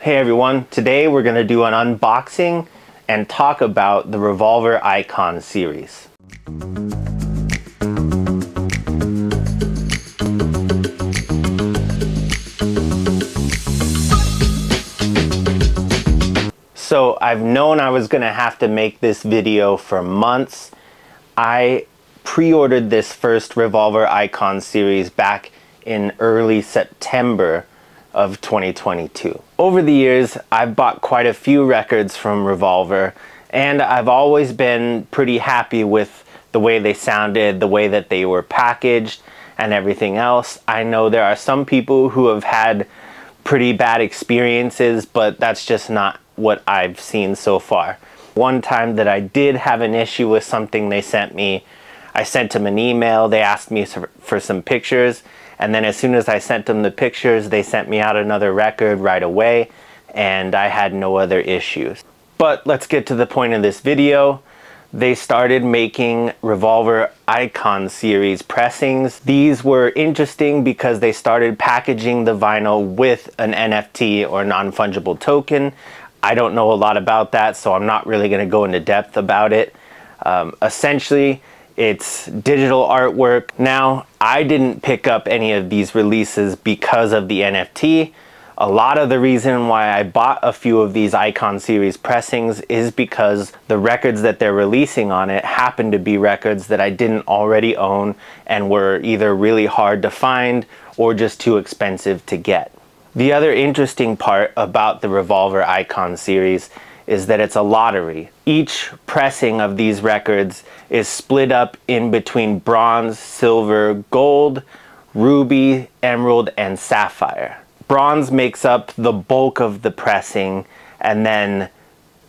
Hey everyone, today we're going to do an unboxing and talk about the Revolver Icon series. So I've known I was going to have to make this video for months. I pre-ordered this first Revolver Icon series back in early September of 2022. Over the years, I've bought quite a few records from Revolver, and I've always been pretty happy with the way they sounded, the way that they were packaged, and everything else. I know there are some people who have had pretty bad experiences, but that's just not what I've seen so far. One time that I did have an issue with something they sent me, I sent them an email, they asked me for some pictures, and then as soon as I sent them the pictures, they sent me out another record right away, and I had no other issues. But let's get to the point of this video. They started making Revolver Icon series pressings. These were interesting because they started packaging the vinyl with an NFT or non-fungible token. I don't know a lot about that, so I'm not really going to go into depth about it. Essentially, it's digital artwork. Now, I didn't pick up any of these releases because of the NFT. A lot of the reason why I bought a few of these Icon series pressings is because the records that they're releasing on it happen to be records that I didn't already own and were either really hard to find or just too expensive to get. The other interesting part about the Revolver Icon series is that it's a lottery. Each pressing of these records is split up in between bronze, silver, gold, ruby, emerald, and sapphire. Bronze makes up the bulk of the pressing, and then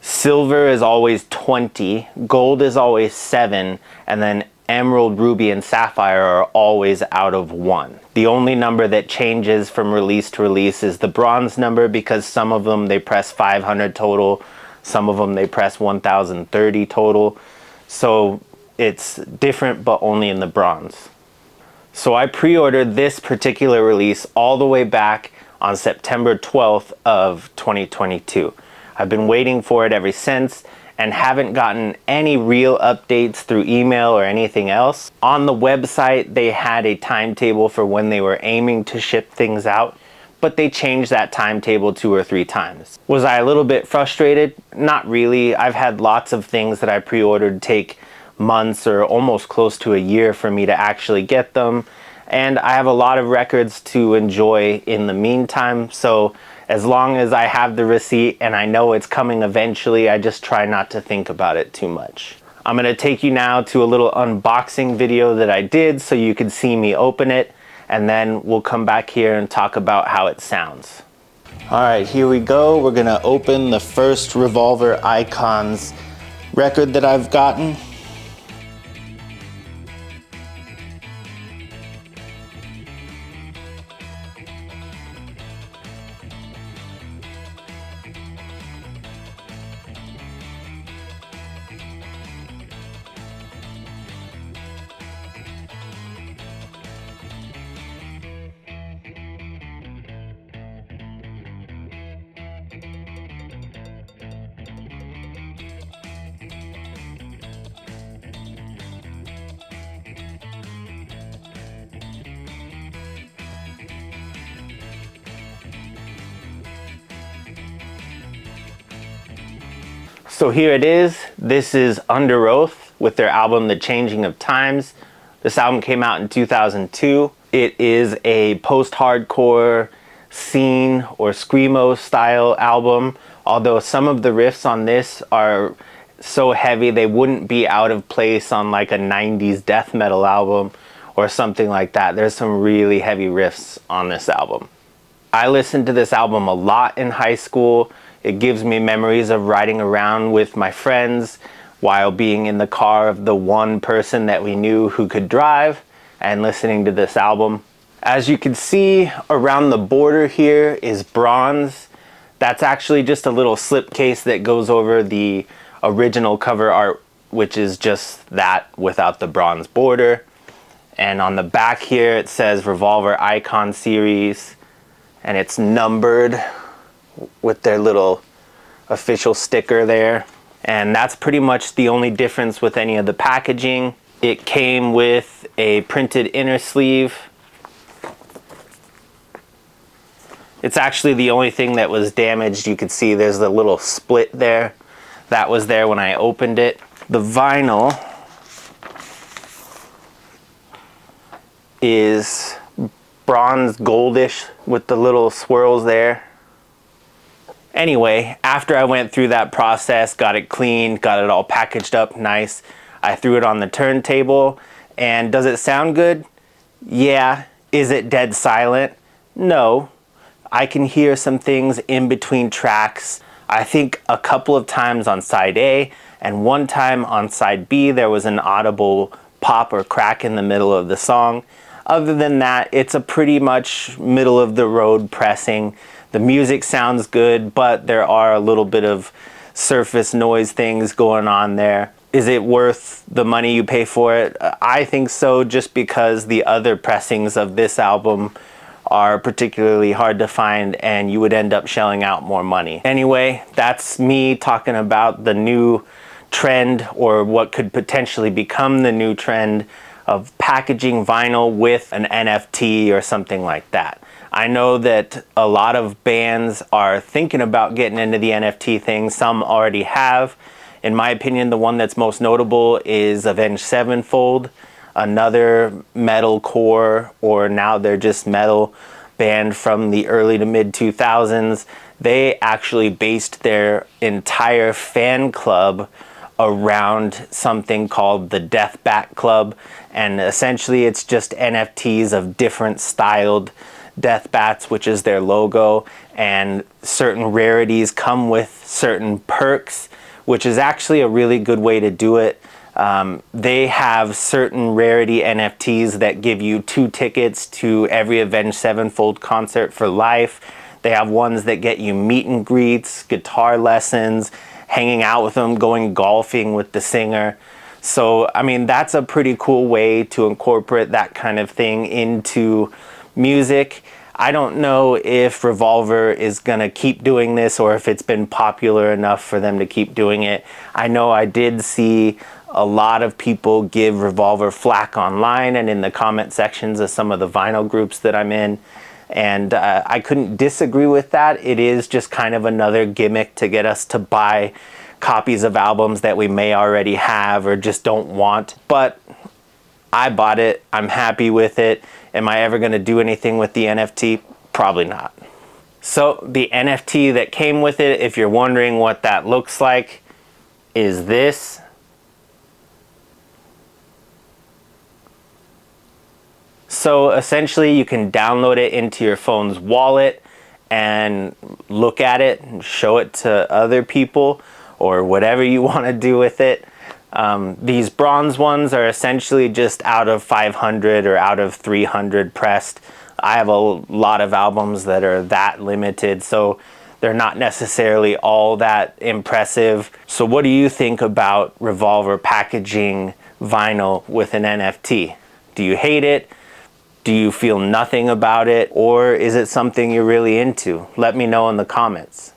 silver is always 20, gold is always 7, and then emerald, ruby, and sapphire are always out of 1. The only number that changes from release to release is the bronze number, because some of them they press 500 total, some of them they press 1030 total. So it's different, but only in the bronze. So I pre-ordered this particular release all the way back on September 12th of 2022. I've been waiting for it ever since and haven't gotten any real updates through email or anything else. On the website, they had a timetable for when they were aiming to ship things out, but they changed that timetable 2 or 3 times. Was I a little bit frustrated? Not really. I've had lots of things that I pre-ordered take months or almost close to a year for me to actually get them. And I have a lot of records to enjoy in the meantime. So as long as I have the receipt and I know it's coming eventually, I just try not to think about it too much. I'm gonna take you now to a little unboxing video that I did so you can see me open it, and then we'll come back here and talk about how it sounds. All right, here we go. We're gonna open the first Revolver Icons record that I've gotten. So here it is. This is Underoath with their album, The Changing of Times. This album came out in 2002. It is a post-hardcore scene or screamo style album, although some of the riffs on this are so heavy they wouldn't be out of place on like a 90s death metal album or something like that. There's some really heavy riffs on this album. I listened to this album a lot in high school. It gives me memories of riding around with my friends while being in the car of the one person that we knew who could drive and listening to this album. As you can see, around the border here is bronze. That's actually just a little slipcase that goes over the original cover art, which is just that without the bronze border. And on the back here it says Revolver Icon series, and it's numbered with their little official sticker there. And that's pretty much the only difference with any of the packaging. It came with a printed inner sleeve. It's actually the only thing that was damaged. You could see there's the little split there. That was there when I opened it. The vinyl is bronze goldish with the little swirls there. Anyway, after I went through that process, got it cleaned, got it all packaged up nice, I threw it on the turntable. And does it sound good? Yeah. Is it dead silent? No. I can hear some things in between tracks. I think a couple of times on side A and one time on side B there was an audible pop or crack in the middle of the song. Other than that, it's a pretty much middle of the road pressing. The music sounds good, but there are a little bit of surface noise things going on there. Is it worth the money you pay for it? I think so, just because the other pressings of this album are particularly hard to find and you would end up shelling out more money. Anyway, that's me talking about the new trend, or what could potentially become the new trend, of packaging vinyl with an NFT or something like that. I know that a lot of bands are thinking about getting into the NFT thing. Some already have. In my opinion, the one that's most notable is Avenged Sevenfold, another metalcore, or now they're just metal band from the early to mid 2000s. They actually based their entire fan club around something called the Death Bat Club, and essentially it's just NFTs of different styled death bats, which is their logo, and certain rarities come with certain perks, which is actually a really good way to do it. They have certain rarity NFTs that give you 2 tickets to every Avenged Sevenfold concert for life. They have ones that get you meet and greets, guitar lessons, hanging out with them, going golfing with the singer. So, I mean, that's a pretty cool way to incorporate that kind of thing into music. I don't know if Revolver is going to keep doing this, or if it's been popular enough for them to keep doing it. I know I did see a lot of people give Revolver flack online and in the comment sections of some of the vinyl groups that I'm in. And I couldn't disagree with that. It is just kind of another gimmick to get us to buy copies of albums that we may already have or just don't want. But I bought it. I'm happy with it. Am I ever going to do anything with the NFT? Probably not. So the NFT that came with it, if you're wondering what that looks like, is this. So essentially you can download it into your phone's wallet and look at it and show it to other people, or whatever you want to do with it. These bronze ones are essentially just out of 500 or out of 300 pressed. I have a lot of albums that are that limited, so they're not necessarily all that impressive. So what do you think about Revolver packaging vinyl with an NFT? Do you hate it? Do you feel nothing about it? Or is it something you're really into? Let me know in the comments.